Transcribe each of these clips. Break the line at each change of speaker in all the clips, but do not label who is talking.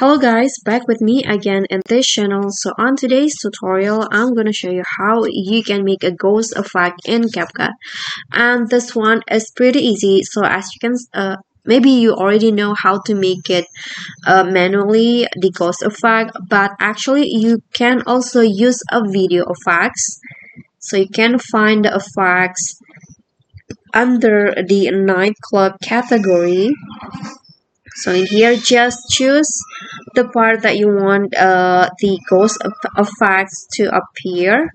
Hello guys, back with me again in this channel. So on today's tutorial, I'm gonna show you how you can make a ghost effect in CapCut. And this one is pretty easy. So as you can, maybe you already know how to make it manually, the ghost effect. But actually, you can also use a video effects. So you can find the effects under the nightclub category. So in here, just choose the part that you want the ghost effects to appear.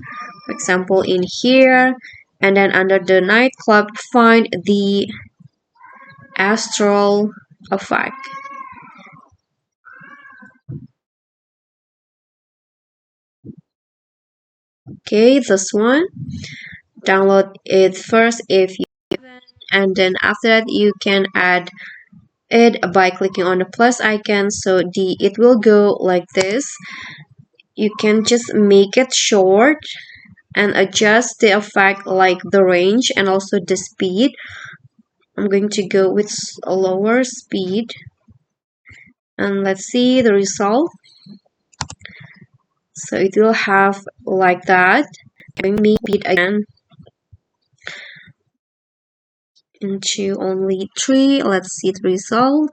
For example, in here, and then under the nightclub, find the Astral effect. Okay, this one. Download it first if you can, and then after that you can add it by clicking on the plus icon. So it will go like this. You can just make it short and adjust the effect, like the range and also the speed. I'm going to go with a lower speed, and let's see the result. So it will have like that. Bring me speed again into only 3. Let's see the result.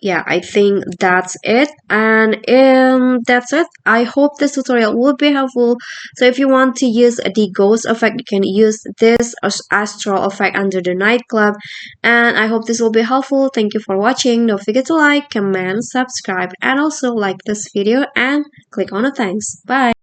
Yeah, I think that's it. And that's it. I hope this tutorial will be helpful. So if you want to use the ghost effect, you can use this astral effect under the nightclub. And I hope this will be helpful. Thank you for watching. Don't forget to like, comment, subscribe, and also like this video and click on the thanks. Bye.